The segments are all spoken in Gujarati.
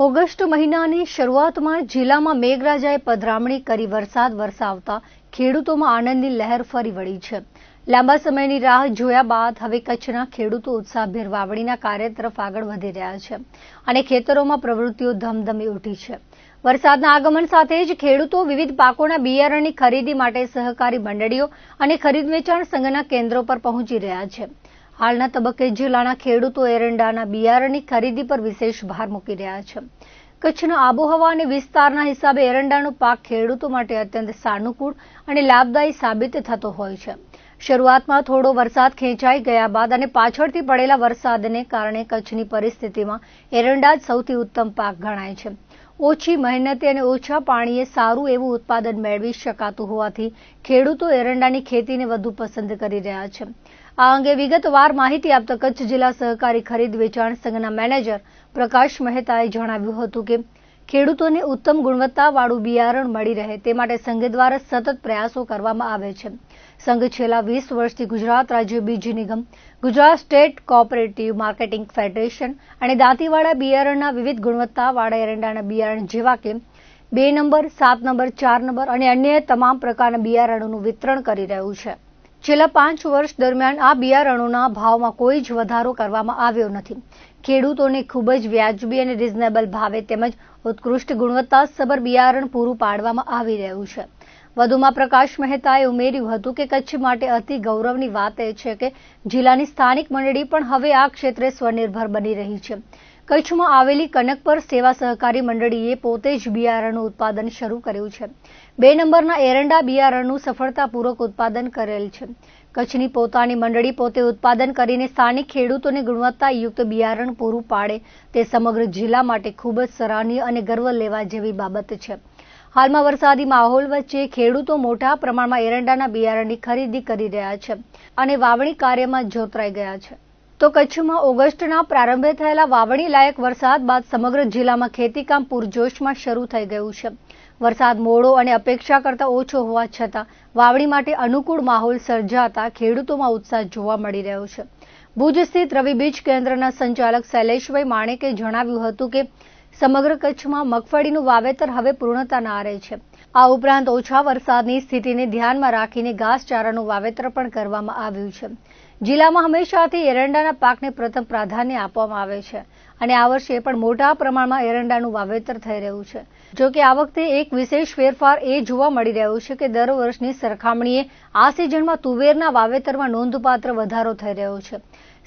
ઓગસ્ટ મહિનાની શરૂઆતમાં જિલ્લામાં મેઘરાજાએ પધરામણી કરી વરસાદ વરસાવતા ખેડૂતોમાં આનંદની લહેર ફરી વળી છે। લાંબા સમયની રાહ જોયા બાદ હવે કચ્છના ખેડૂતો ઉત્સાહભેર વાવણીના કાર્ય તરફ આગળ વધી રહ્યા છે અને ખેતરોમાં પ્રવૃત્તિઓ ધમધમી ઉઠી છે। વરસાદના આગમન સાથે જ ખેડૂતો વિવિધ પાકોના બિયારણની ખરીદી માટે સહકારી મંડળીઓ અને ખરીદ વેચાણ સંઘના કેન્દ્રો પર પહોંચી રહ્યા છે। હાલના તબક્કે જિલ્લાના ખેડૂતો એરંડાના બિયારણની ખરીદી પર વિશેષ ભાર મૂકી રહ્યા છે। કચ્છના આબોહવા અને વિસ્તારના હિસાબે એરંડાનો પાક ખેડૂતો માટે અત્યંત સાનુકૂળ અને લાભદાયી સાબિત થતો હોય છે। શરૂઆતમાં થોડો વરસાદ ખેંચાઈ ગયા બાદ અને પાછળથી પડેલા વરસાદને કારણે કચ્છની પરિસ્થિતિમાં એરંડા જ સૌથી ઉત્તમ પાક ગણાય છે। ઓછી મહેનતે અને ઓછા પાણીએ સારું એવું ઉત્પાદન મેળવી શકાતું હોવાથી ખેડૂતો એરંડાની ખેતીને વધુ પસંદ કરી રહ્યા છે। આ અંગે વિગતવાર માહિતી આપતા કચ્છ જિલ્લા સહકારી ખરીદ વેચાણ સંઘના મેનેજર પ્રકાશ મહેતાએ જણાવ્યું હતું કે ખેડૂતોને ઉત્તમ ગુણવત્તાવાળું બિયારણ મળી રહે તે માટે સંઘ દ્વારા સતત પ્રયાસો કરવામાં આવે છે। સંઘ છેલ્લા 20 વર્ષથી ગુજરાત રાજ્ય બીજ નિગમ, Gujarat state cooperative marketing federation અને દાંતીવાડા બિયારણના વિવિધ ગુણવત્તાવાળા એરંડાના બિયારણ જેવા કે 2 નંબર, 7 નંબર, 4 નંબર અને અન્ય તમામ પ્રકારના બિયારણોનું વિતરણ કરી રહ્યું છે। છેલ્લા 5 વર્ષ દરમિયાન આ બિયારણોના ભાવમાં કોઈ જ વધારો કરવામાં આવ્યો નથી। ખેડૂતોને ખૂબ જ વ્યાજબી અને રિઝનેબલ ભાવે તેમજ ઉત્કૃષ્ટ ગુણવત્તાસભર બિયારણ પૂરું પાડવામાં આવી રહ્યું છે। વધુમાં પ્રકાશ મહેતાએ ઉમેર્યું હતું કે કચ્છ માટે અતિ ગૌરવની વાત એ છે કે જિલ્લાની સ્થાનિક મંડળી પણ હવે આ ક્ષેત્રે સ્વનિર્ભર બની રહી છે। કચ્છમાં આવેલી કનકપર સેવા સહકારી મંડળીએ પોતે જ બિયારણનું ઉત્પાદન શરૂ કર્યું છે। 2 નંબરના એરંડા બિયારણનું સફળતાપૂર્વક ઉત્પાદન કરેલ છે। કચ્છની પોતાની મંડળી પોતે ઉત્પાદન કરીને સ્થાનિક ખેડૂતોને ગુણવત્તાયુક્ત બિયારણ પૂરું પાડે તે સમગ્ર જિલ્લા માટે ખૂબ જ સરાહનીય અને ગર્વ લેવા જેવી બાબત છે। હાલમાં વરસાદી માહોલ વચ્ચે ખેડૂતો મોટા પ્રમાણમાં એરંડાના બિયારણની ખરીદી કરી રહ્યા છે અને વાવણી કાર્યમાં જોતરાઈ ગયા છે। તો કચ્છમાં ઓગસ્ટના પ્રારંભે થયેલા વાવણી લાયક વરસાદ બાદ સમગ્ર જિલ્લામાં ખેતીકામ પૂરજોશમાં શરૂ થઈ ગયું છે। વરસાદ મોડો અને અપેક્ષા કરતાં ઓછો હોવા છતાં વાવણી માટે અનુકૂળ માહોલ સર્જાતા ખેડૂતોમાં ઉત્સાહ જોવા મળી રહ્યો છે। ભુજ સ્થિત રવિ બીજ કેન્દ્રના સંચાલક શૈલેષભાઈ માણેકે જણાવ્યું હતું કે સમગ્ર કચ્છમાં મગફળીનું વાવેતર હવે પૂર્ણતાના આરે છે। આ ઉપરાંત ઓછા વરસાદની સ્થિતિને ધ્યાનમાં રાખીને ઘાસચારાનું વાવેતર પણ કરવામાં આવ્યું છે। જિલ્લામાં હંમેશાથી એરંડાના પાકને પ્રથમ પ્રાધાન્ય આપવામાં આવે છે અને આ વર્ષે પણ મોટા પ્રમાણમાં એરંડાનું વાવેતર થઈ રહ્યું છે। જો કે આ વખતે એક વિશેષ ફેરફાર એ જોવા મળી રહ્યો છે કે દર વર્ષની સરખામણીએ આ સિઝનમાં તુવેરના વાવેતરમાં નોંધપાત્ર વધારો થઈ રહ્યો છે।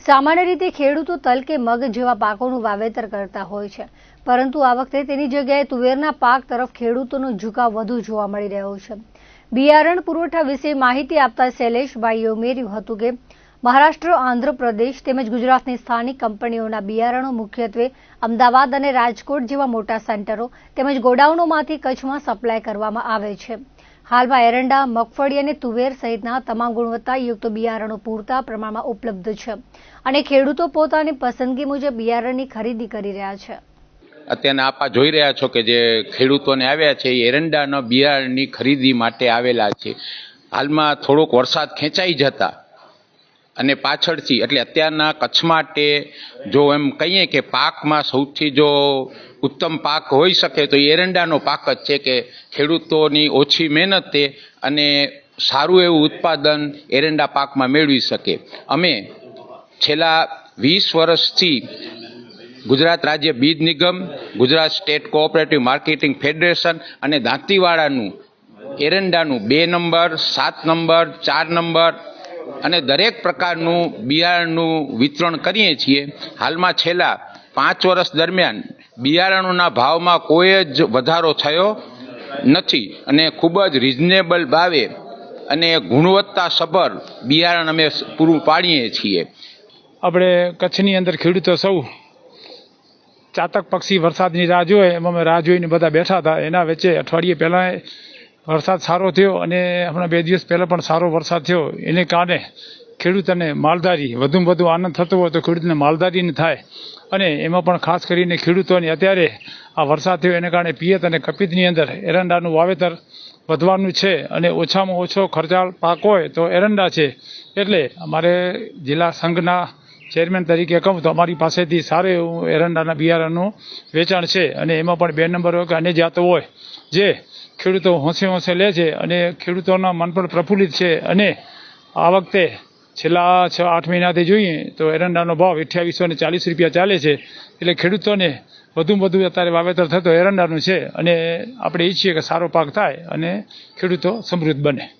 સામાન્ય રીતે ખેડૂતો તલ કે મગ જેવા પાકોનું વાવેતર કરતા હોય છે, પરંતુ આ વખતે તેની જગ્યાએ તુવેરના પાક તરફ ખેડૂતોનો ઝુકાવ વધુ જોવા મળી રહ્યો છે। બિયારણ પુરવઠા વિશે માહિતી આપતા શૈલેષભાઈએ ઉમેર્યું હતું કે મહારાષ્ટ્ર, આંધ્રપ્રદેશ તેમજ ગુજરાતની સ્થાનિક કંપનીઓના બિયારણો મુખ્યત્વે અમદાવાદ અને રાજકોટ જેવા મોટા સેન્ટરો તેમજ ગોડાઉનોમાંથી કચ્છમાં સપ્લાય કરવામાં આવે છે। હાલમાં એરંડા, મગફળી અને તુવેર સહિતના તમામ ગુણવત્તાયુક્ત બિયારણો પૂરતા પ્રમાણમાં ઉપલબ્ધ છે અને ખેડૂતો પોતાની પસંદગી મુજબ બિયારણની ખરીદી કરી રહ્યા છે। અત્યારે આપ જોઈ રહ્યા છો કે જે ખેડૂતોને આવ્યા છે એ એરંડાના બિયારણની ખરીદી માટે આવેલા છે। હાલમાં થોડોક વરસાદ ખેંચાઈ જતા અને પાછળથી એટલે અત્યારના કચ્છ માટે જો એમ કહીએ કે પાકમાં સૌથી જો ઉત્તમ પાક હોઈ શકે તો એરંડાનો પાક જ છે કે ખેડૂતોની ઓછી મહેનતે અને સારું એવું ઉત્પાદન એરંડા પાકમાં મેળવી શકે। અમે છેલ્લા 20 વર્ષથી ગુજરાત રાજ્ય બીજ નિગમ, Gujarat state cooperative marketing federation અને દાંતીવાડાનું એરંડાનું 2 નંબર, 7 નંબર, 4 નંબર અને દરેક પ્રકારનું બિયારણનું વિતરણ કરીએ છીએ। હાલમાં છેલ્લા 5 વર્ષ દરમિયાન બિયારણોના ભાવમાં કોઈ જ વધારો થયો નથી અને ખૂબ જ રિઝનેબલ ભાવે અને ગુણવત્તાસભર બિયારણ અમે પૂરું પાડીએ છીએ। આપણે કચ્છની અંદર ખેડૂતો સૌ ચાતક પક્ષી વરસાદની રાહ જોવે એમ અમે રાહ જોઈને બધા બેઠા હતા। એના વચ્ચે અઠવાડિયે પહેલાં વરસાદ સારો થયો અને હમણાં 2 દિવસ પહેલાં પણ સારો વરસાદ થયો। એને કારણે ખેડૂતોને માલધારી વધુમાં વધુ આનંદ થતો હોય તો ખેડૂતને માલધારીને થાય અને એમાં પણ ખાસ કરીને ખેડૂતોને અત્યારે આ વરસાદ થયો એને કારણે પિયત અને કપિતની અંદર એરંડાનું વાવેતર વધવાનું છે અને ઓછામાં ઓછો ખર્ચાળ પાક હોય તો એરંડા છે। એટલે અમારે જિલ્લા સંઘના ચેરમેન તરીકે કહું તો અમારી પાસેથી સારું એવું એરંડાના બિયારણનું વેચાણ છે અને એમાં પણ 2 નંબર હોય કે અન્ય જાતો હોય જે ખેડૂતો હોંશે હોંશે લે છે અને ખેડૂતોના મન પણ પ્રફુલ્લિત છે. અને આ વખતે છેલ્લા 6-8 મહિનાથી જોઈએ તો એરંડાનો ભાવ 2840 રૂપિયા ચાલે છે. એટલે ખેડૂતોને વધુમાં વધુ અત્યારે વાવેતર થતો એરંડાનું છે અને આપણે ઈચ્છીએ કે સારો પાક થાય અને ખેડૂતો સમૃદ્ધ બને.